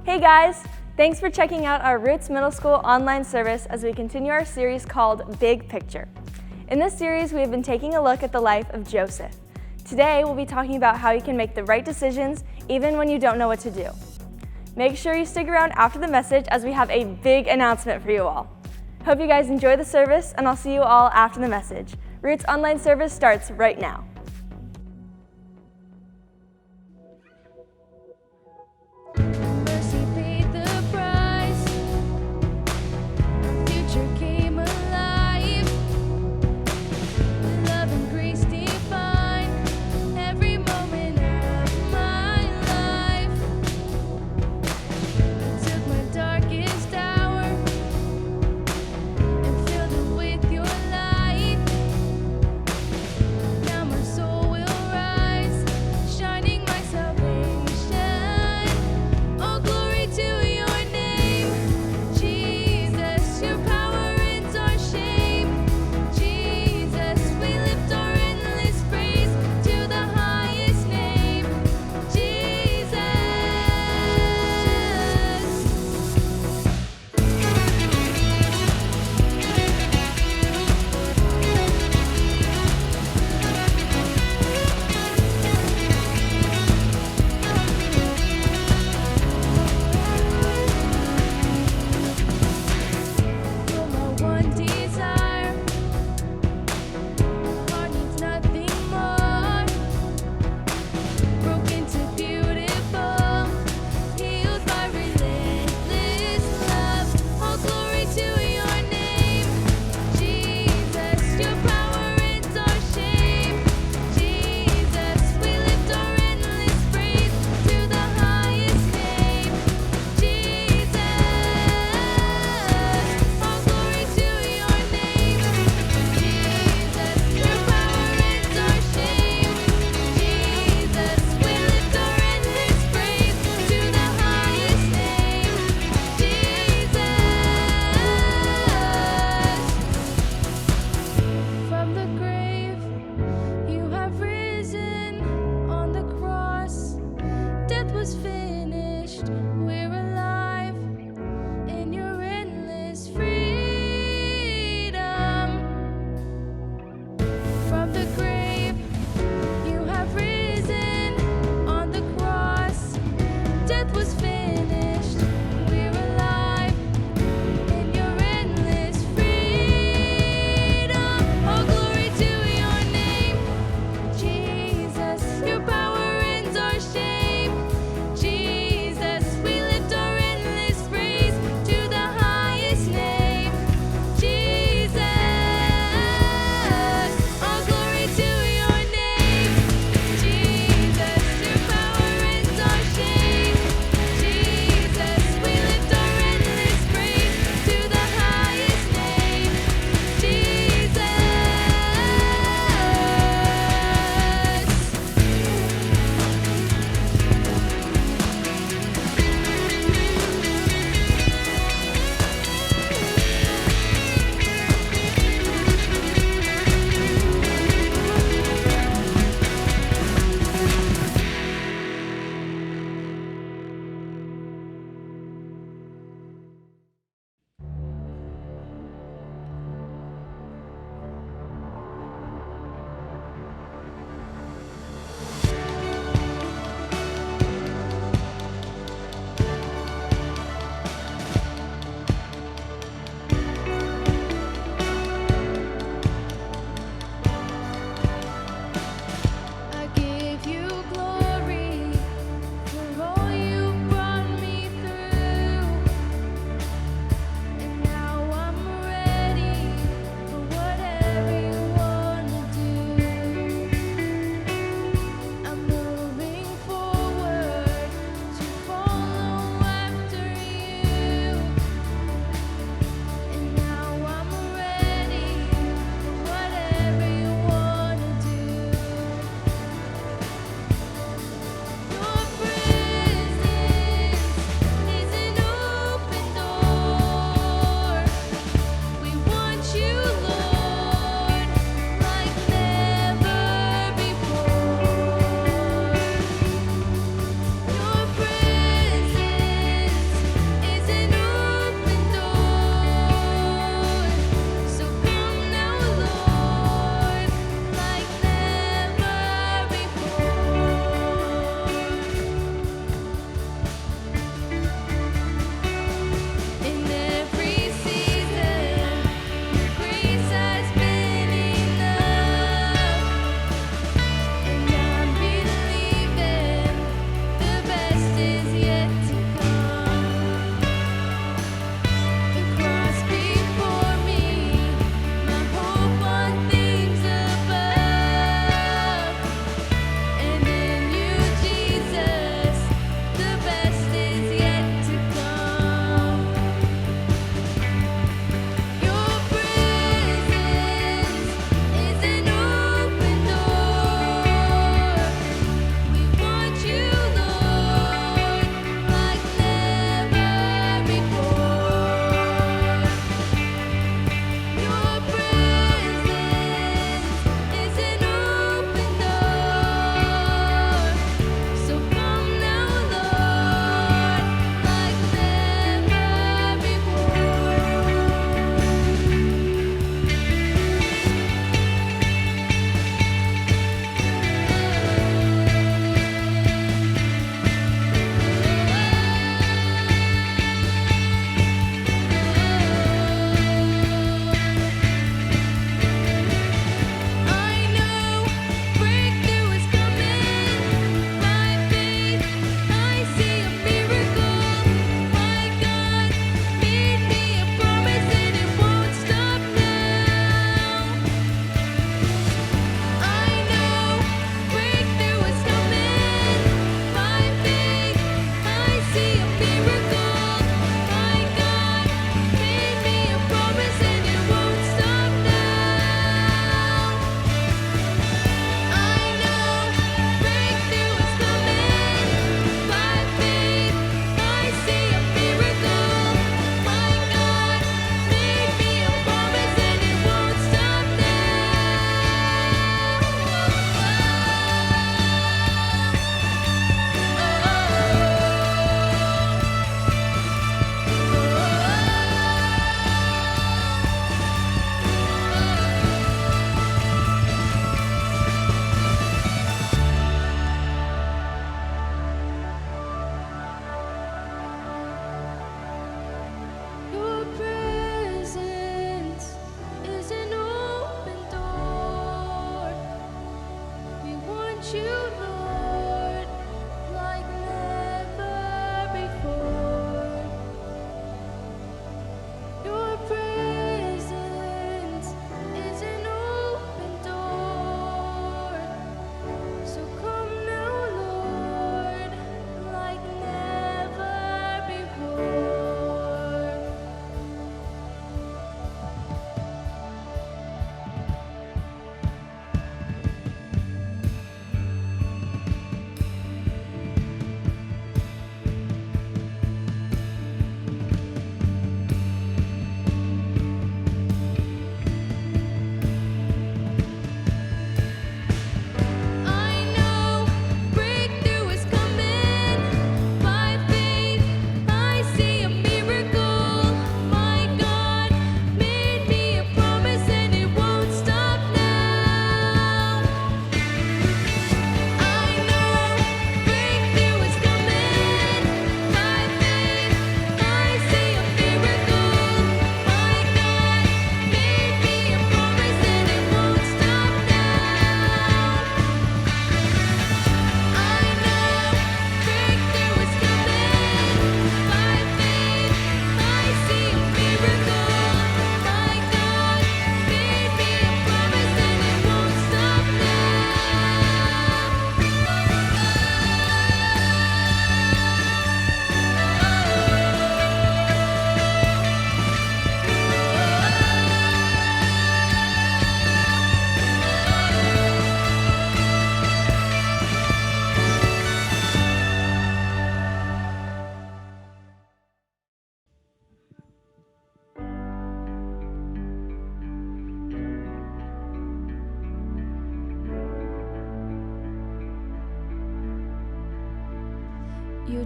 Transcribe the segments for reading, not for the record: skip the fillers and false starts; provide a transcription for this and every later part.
Hey guys! Thanks for checking out our Roots Middle School online service as we continue our series called Big Picture. In this series, we have been taking a look at the life of Joseph. Today, we'll be talking about how you can make the right decisions even when you don't know what to do. Make sure you stick around after the message as we have a big announcement for you all. Hope you guys enjoy the service, and I'll see you all after the message. Roots online service starts right now.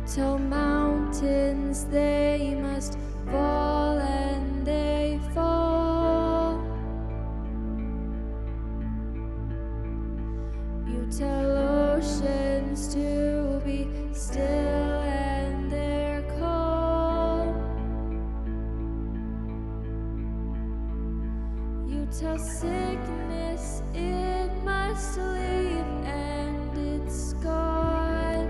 tell mountains they must fall, and they fall. You tell oceans to be still, and they're calm. You tell sickness it must leave, and it's gone.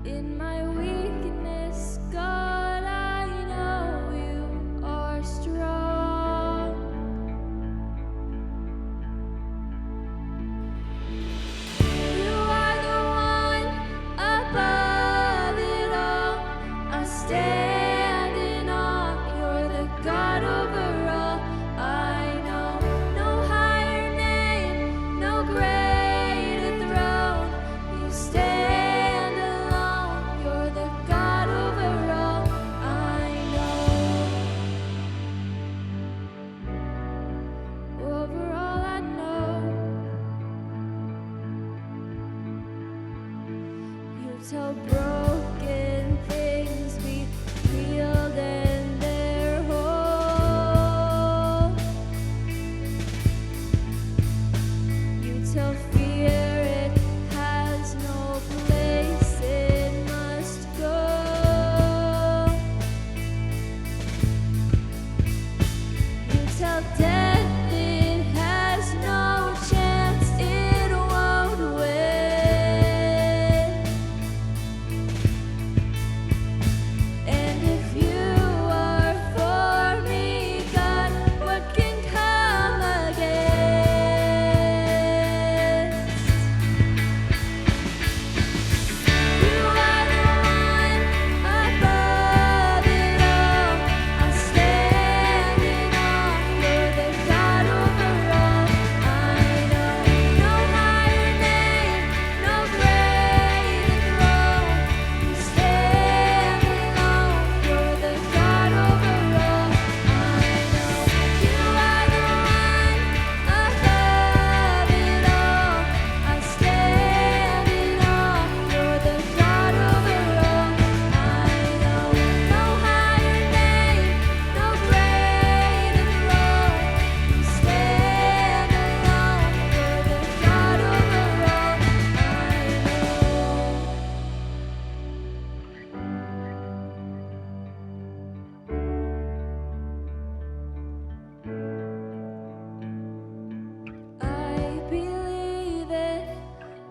In my weakness, God, I know you are strong. You are the one above it all. I stand in awe. You're the God over all. I know no higher name, no greater throne. You stand alone. You're the God over all. I know. Over all I know. You tell broken things be healed, and they're whole. You tell fear it has no place, it must go. You tell death it has no chance, it won't win. And if you are for me, God, what can come against? You are the one above it all. I stand in awe. You're the God over all. I know no higher name, no greater throne. You stand alone. You're the God over all. I know you are the one above it all. I stand in awe. You're the God over all. I know no higher name, no greater throne. You stand alone. You're the God over all. I believe it,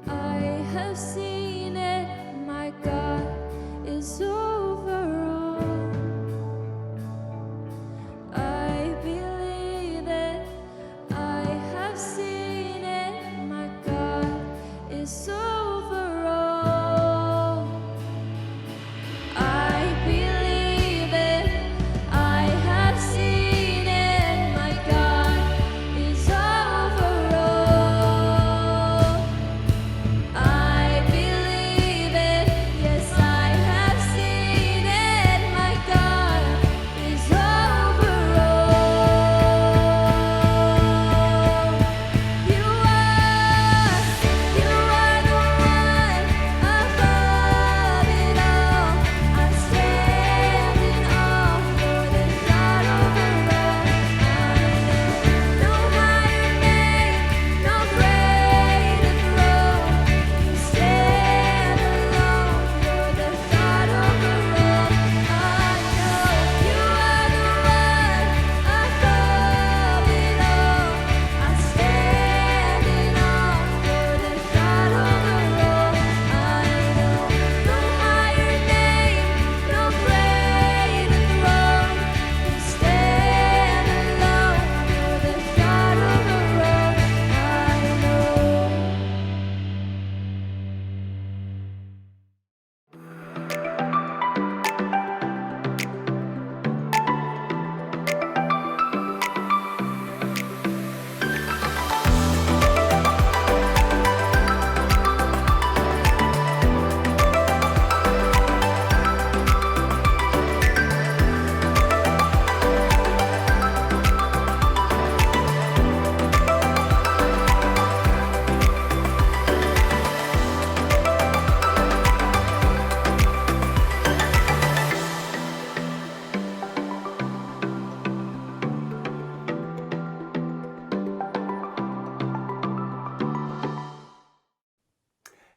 I have seen it, my God is over all. I believe it, I have seen it, my God is over all. I believe it, I have seen it, my God is over all. I believe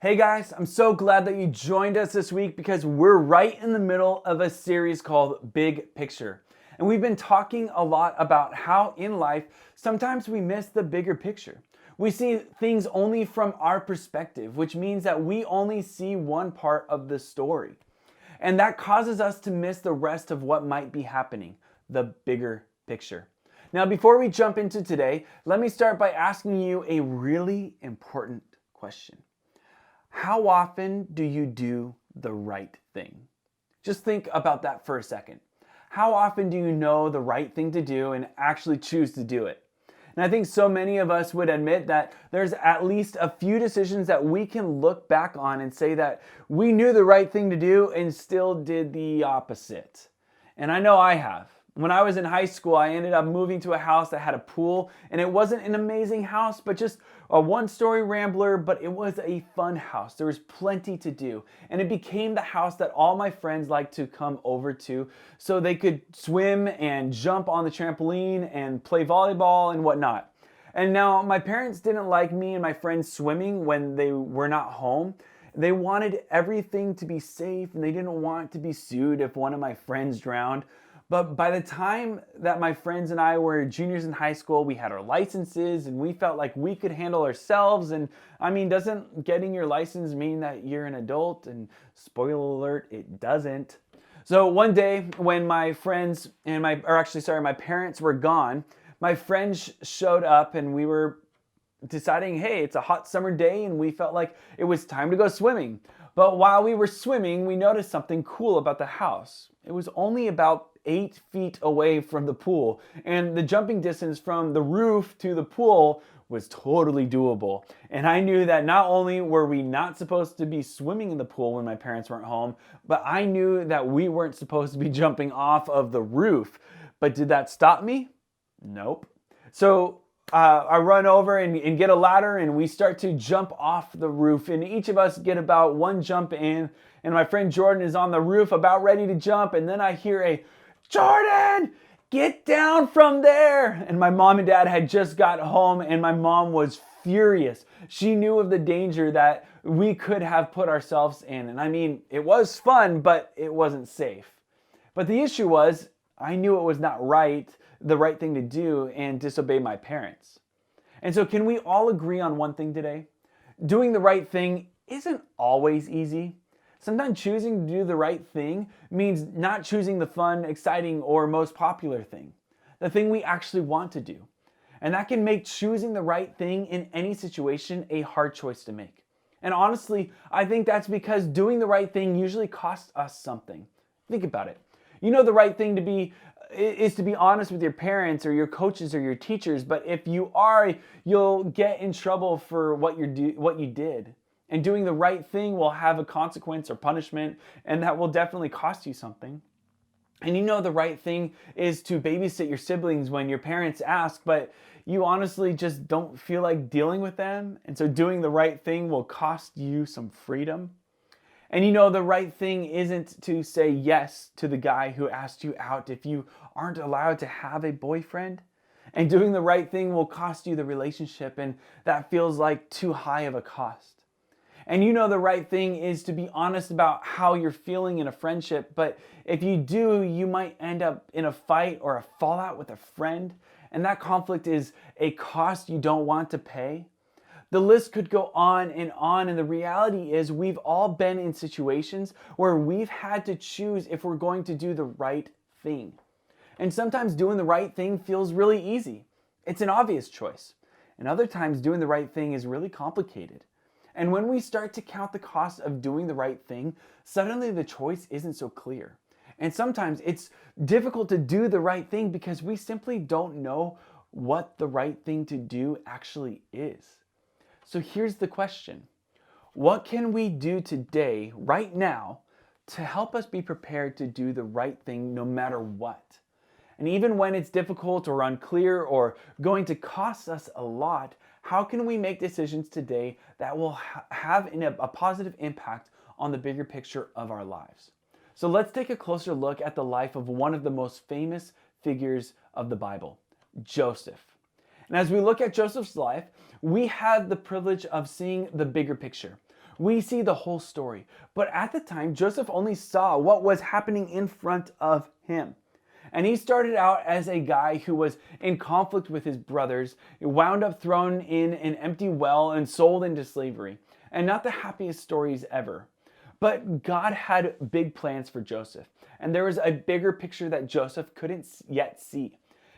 Hey guys, I'm so glad that you joined us this week because we're right in the middle of a series called Big Picture. And we've been talking a lot about how in life, sometimes we miss the bigger picture. We see things only from our perspective, which means that we only see one part of the story. And that causes us to miss the rest of what might be happening, the bigger picture. Now, before we jump into today, let me start by asking you a really important question. How often do you do the right thing? Just think about that for a second. How often do you know the right thing to do and actually choose to do it? And I think so many of us would admit that there's at least a few decisions that we can look back on and say that we knew the right thing to do and still did the opposite. And I know I have. When I was in high school, I ended up moving to a house that had a pool, and it wasn't an amazing house, but just a one-story rambler, but it was a fun house. There was plenty to do, and it became the house that all my friends liked to come over to so they could swim and jump on the trampoline and play volleyball and whatnot. And now my parents didn't like me and my friends swimming when they were not home. They wanted everything to be safe, and they didn't want to be sued if one of my friends drowned. But by the time that my friends and I were juniors in high school, we had our licenses and we felt like we could handle ourselves. And I mean, doesn't getting your license mean that you're an adult? And spoiler alert, it doesn't. So one day when my friends and my parents were gone, my friends showed up and we were deciding, hey, it's a hot summer day and we felt like it was time to go swimming. But while we were swimming, we noticed something cool about the house. It was only about 8 feet away from the pool, and the jumping distance from the roof to the pool was totally doable. And I knew that not only were we not supposed to be swimming in the pool when my parents weren't home, but I knew that we weren't supposed to be jumping off of the roof. But did that stop me? Nope. So I run over and get a ladder and we start to jump off the roof, and each of us get about one jump in, and my friend Jordan is on the roof about ready to jump, and then I hear a, "Jordan, get down from there!" And my mom and dad had just got home and my mom was furious. She knew of the danger that we could have put ourselves in. And I mean, it was fun, but it wasn't safe. But the issue was, I knew it was not right, the right thing to do, and disobey my parents. And so can we all agree on one thing today? Doing the right thing isn't always easy. Sometimes choosing to do the right thing means not choosing the fun, exciting, or most popular thing, the thing we actually want to do. And that can make choosing the right thing in any situation a hard choice to make. And honestly, I think that's because doing the right thing usually costs us something. Think about it. You know the right thing to be is to be honest with your parents or your coaches or your teachers, but if you are, you'll get in trouble for what you did. And doing the right thing will have a consequence or punishment, and that will definitely cost you something. And you know the right thing is to babysit your siblings when your parents ask, but you honestly just don't feel like dealing with them. And so doing the right thing will cost you some freedom. And you know the right thing isn't to say yes to the guy who asked you out if you aren't allowed to have a boyfriend. And doing the right thing will cost you the relationship, and that feels like too high of a cost. And you know the right thing is to be honest about how you're feeling in a friendship, but if you do, you might end up in a fight or a fallout with a friend, and that conflict is a cost you don't want to pay. The list could go on, and the reality is we've all been in situations where we've had to choose if we're going to do the right thing. And sometimes doing the right thing feels really easy. It's an obvious choice. And other times doing the right thing is really complicated. And when we start to count the cost of doing the right thing, suddenly the choice isn't so clear. And sometimes it's difficult to do the right thing because we simply don't know what the right thing to do actually is. So here's the question. What can we do today, right now, to help us be prepared to do the right thing no matter what? And even when it's difficult or unclear or going to cost us a lot, how can we make decisions today that will have a positive impact on the bigger picture of our lives? So let's take a closer look at the life of one of the most famous figures of the Bible, Joseph. And as we look at Joseph's life, we have the privilege of seeing the bigger picture. We see the whole story. But at the time, Joseph only saw what was happening in front of him. And he started out as a guy who was in conflict with his brothers, wound up thrown in an empty well and sold into slavery. And not the happiest stories ever. But God had big plans for Joseph. And there was a bigger picture that Joseph couldn't yet see.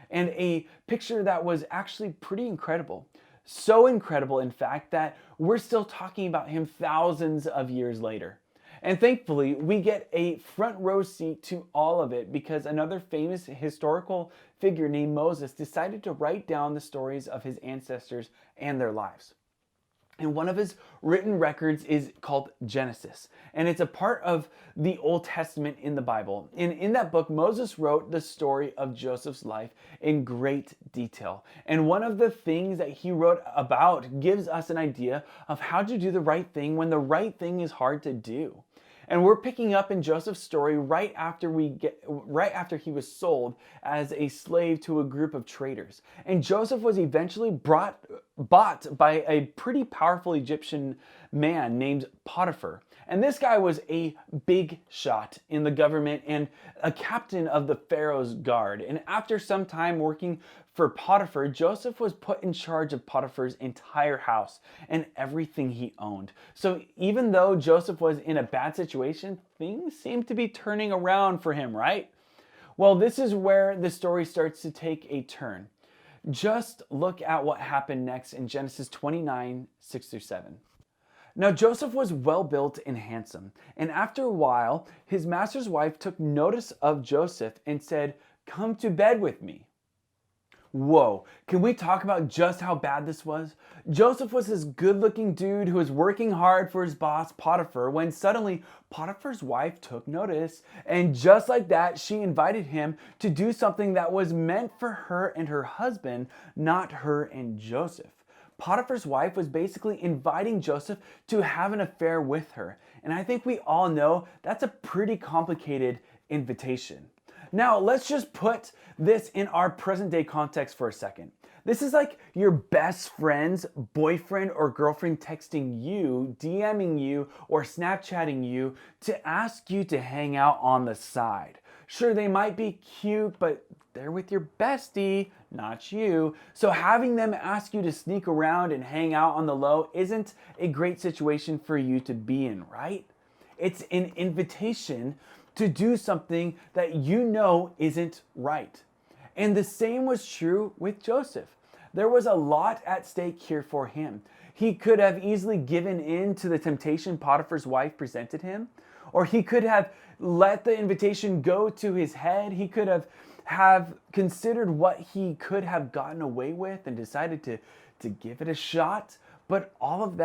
And a picture that was actually pretty incredible. So incredible, in fact, that we're still talking about him thousands of years later. And thankfully, we get a front row seat to all of it because another famous historical figure named Moses decided to write down the stories of his ancestors and their lives. And one of his written records is called Genesis. And it's a part of the Old Testament in the Bible. And in that book, Moses wrote the story of Joseph's life in great detail. And one of the things that he wrote about gives us an idea of how to do the right thing when the right thing is hard to do. And we're picking up in Joseph's story right after he was sold as a slave to a group of traders. And Joseph was eventually bought by a pretty powerful Egyptian man named Potiphar. And this guy was a big shot in the government and a captain of the Pharaoh's guard. And after some time working for Potiphar, Joseph was put in charge of Potiphar's entire house and everything he owned. So even though Joseph was in a bad situation, things seemed to be turning around for him, right? Well, this is where the story starts to take a turn. Just look at what happened next in Genesis 29, 6-7. Now Joseph was well built and handsome, and after a while, his master's wife took notice of Joseph and said, "Come to bed with me." Whoa, can we talk about just how bad this was? Joseph was this good-looking dude who was working hard for his boss, Potiphar, when suddenly Potiphar's wife took notice, and just like that, she invited him to do something that was meant for her and her husband, not her and Joseph. Potiphar's wife was basically inviting Joseph to have an affair with her. And I think we all know that's a pretty complicated invitation. Now, let's just put this in our present day context for a second. This is like your best friend's boyfriend or girlfriend texting you, DMing you, or Snapchatting you to ask you to hang out on the side. Sure, they might be cute, but they're with your bestie, not you. So having them ask you to sneak around and hang out on the low isn't a great situation for you to be in, right? It's an invitation to do something that you know isn't right. And the same was true with Joseph. There was a lot at stake here for him. He could have easily given in to the temptation Potiphar's wife presented him, or he could have let the invitation go to his head. He could have considered what he could have gotten away with and decided to give it a shot. But all of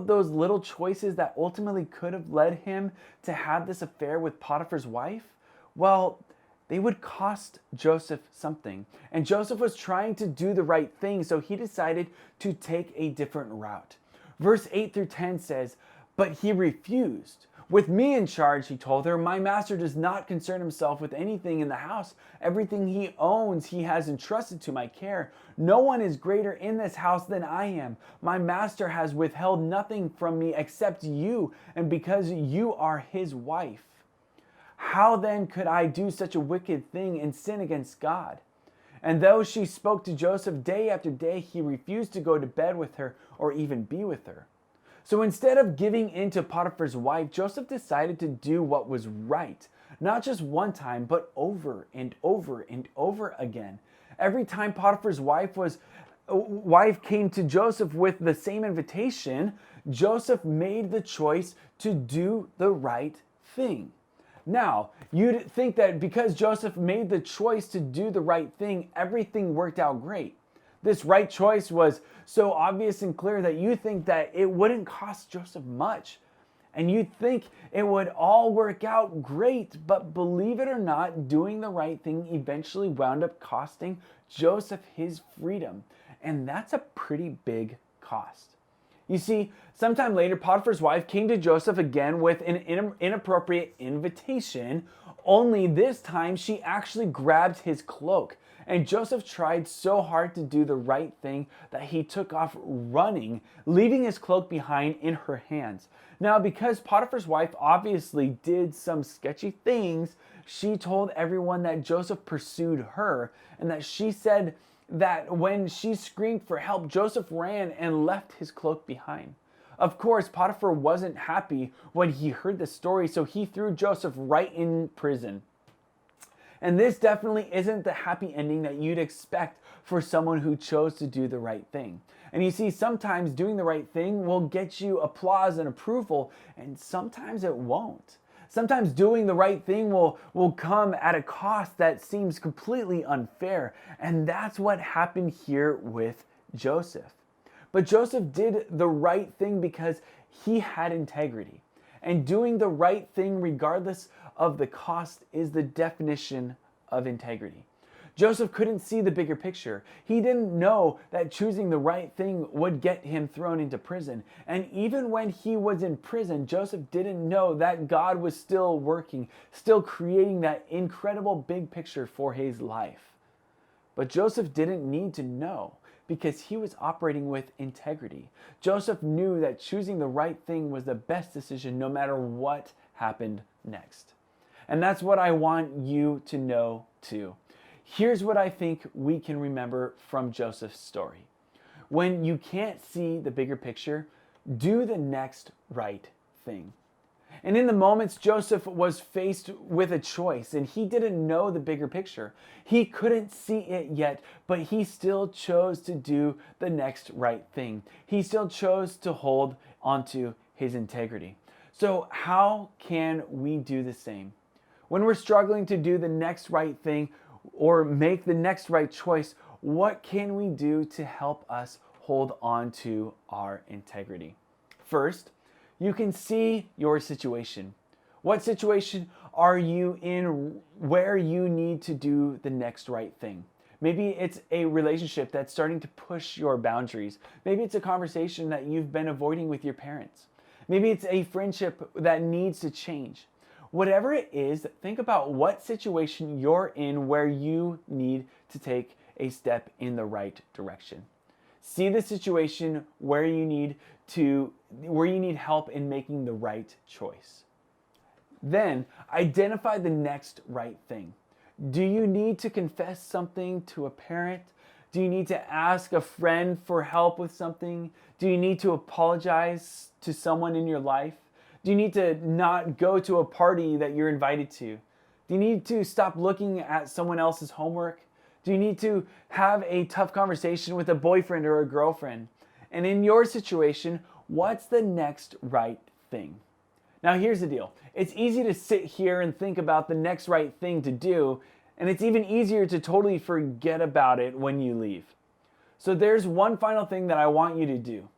those little choices that ultimately could have led him to have this affair with Potiphar's wife, well, they would cost Joseph something. And Joseph was trying to do the right thing, so he decided to take a different route. Verse 8-10 says, "But he refused. With me in charge," he told her, "my master does not concern himself with anything in the house. Everything he owns, he has entrusted to my care. No one is greater in this house than I am. My master has withheld nothing from me except you, and because you are his wife. How then could I do such a wicked thing and sin against God?" And though she spoke to Joseph day after day, he refused to go to bed with her or even be with her. So instead of giving in to Potiphar's wife, Joseph decided to do what was right. Not just one time, but over and over and over again. Every time Potiphar's wife came to Joseph with the same invitation, Joseph made the choice to do the right thing. Now, you'd think that because Joseph made the choice to do the right thing, everything worked out great. This right choice was so obvious and clear that you think that it wouldn't cost Joseph much. And you think it would all work out great, but believe it or not, doing the right thing eventually wound up costing Joseph his freedom. And that's a pretty big cost. You see, sometime later, Potiphar's wife came to Joseph again with an inappropriate invitation, only this time she actually grabbed his cloak. And Joseph tried so hard to do the right thing that he took off running, leaving his cloak behind in her hands. Now, because Potiphar's wife obviously did some sketchy things, she told everyone that Joseph pursued her, and that she said that when she screamed for help, Joseph ran and left his cloak behind. Of course, Potiphar wasn't happy when he heard the story, so he threw Joseph right in prison. And this definitely isn't the happy ending that you'd expect for someone who chose to do the right thing. And you see, sometimes doing the right thing will get you applause and approval, and sometimes it won't. Sometimes doing the right thing will come at a cost that seems completely unfair. And that's what happened here with Joseph. But Joseph did the right thing because he had integrity. And doing the right thing regardless of the cost is the definition of integrity. Joseph couldn't see the bigger picture. He didn't know that choosing the right thing would get him thrown into prison. And even when he was in prison, Joseph didn't know that God was still working, still creating that incredible big picture for his life. But Joseph didn't need to know, because he was operating with integrity. Joseph knew that choosing the right thing was the best decision no matter what happened next. And that's what I want you to know too. Here's what I think we can remember from Joseph's story. When you can't see the bigger picture, do the next right thing. And in the moments, Joseph was faced with a choice, and he didn't know the bigger picture. He couldn't see it yet, but he still chose to do the next right thing. He still chose to hold onto his integrity. So how can we do the same? When we're struggling to do the next right thing or make the next right choice, what can we do to help us hold on to our integrity? First, you can see your situation. What situation are you in where you need to do the next right thing? Maybe it's a relationship that's starting to push your boundaries. Maybe it's a conversation that you've been avoiding with your parents. Maybe it's a friendship that needs to change. Whatever it is, think about what situation you're in where you need to take a step in the right direction. See the situation where you need help in making the right choice. Then identify the next right thing. Do you need to confess something to a parent? Do you need to ask a friend for help with something? Do you need to apologize to someone in your life? Do you need to not go to a party that you're invited to? Do you need to stop looking at someone else's homework? Do you need to have a tough conversation with a boyfriend or a girlfriend? And in your situation, what's the next right thing? Now, here's the deal. It's easy to sit here and think about the next right thing to do, and it's even easier to totally forget about it when you leave. So there's one final thing that I want you to do.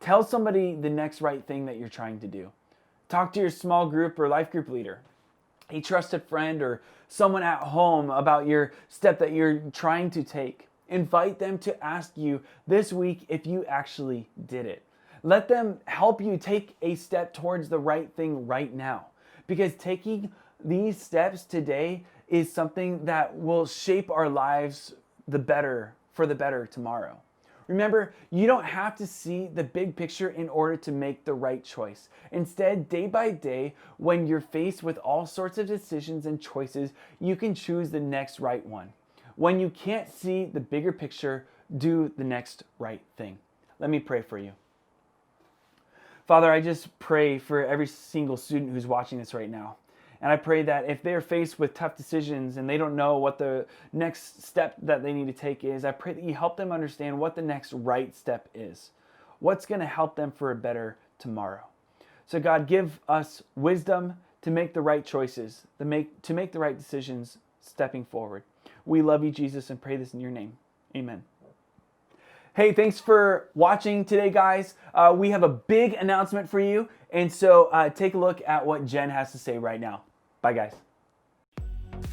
Tell somebody the next right thing that you're trying to do. Talk to your small group or life group leader, a trusted friend, or someone at home about your step that you're trying to take. Invite them to ask you this week if you actually did it. Let them help you take a step towards the right thing right now, because taking these steps today is something that will shape our lives for the better tomorrow. Remember, you don't have to see the big picture in order to make the right choice. Instead, day by day, when you're faced with all sorts of decisions and choices, you can choose the next right one. When you can't see the bigger picture, do the next right thing. Let me pray for you. Father, I just pray for every single student who's watching this right now. And I pray that if they're faced with tough decisions and they don't know what the next step that they need to take is, I pray that you help them understand what the next right step is. What's going to help them for a better tomorrow. So God, give us wisdom to make the right choices, to make the right decisions stepping forward. We love you, Jesus, and pray this in your name. Amen. Hey, thanks for watching today, guys. We have a big announcement for you. And so take a look at what Jen has to say right now. Bye, guys.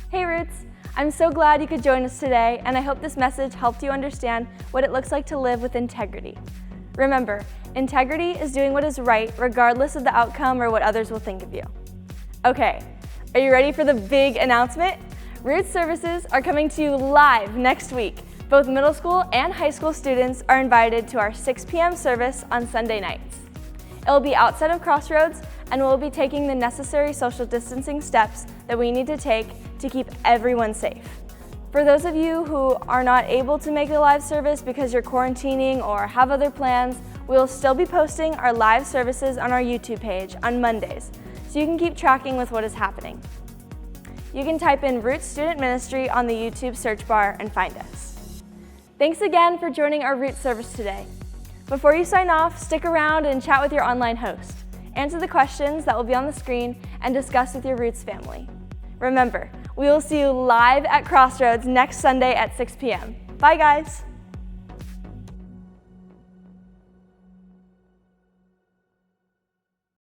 Hey Roots! I'm so glad you could join us today, and I hope this message helped you understand what it looks like to live with integrity. Remember, integrity is doing what is right regardless of the outcome or what others will think of you. Okay, are you ready for the big announcement? Roots services are coming to you live next week. Both middle school and high school students are invited to our 6 p.m. service on Sunday nights. It will be outside of Crossroads, and we'll be taking the necessary social distancing steps that we need to take to keep everyone safe. For those of you who are not able to make a live service because you're quarantining or have other plans, we will still be posting our live services on our YouTube page on Mondays, so you can keep tracking with what is happening. You can type in Roots Student Ministry on the YouTube search bar and find us. Thanks again for joining our Roots service today. Before you sign off, stick around and chat with your online host. Answer the questions that will be on the screen and discuss with your Roots family. Remember, we will see you live at Crossroads next Sunday at 6 p.m. Bye, guys.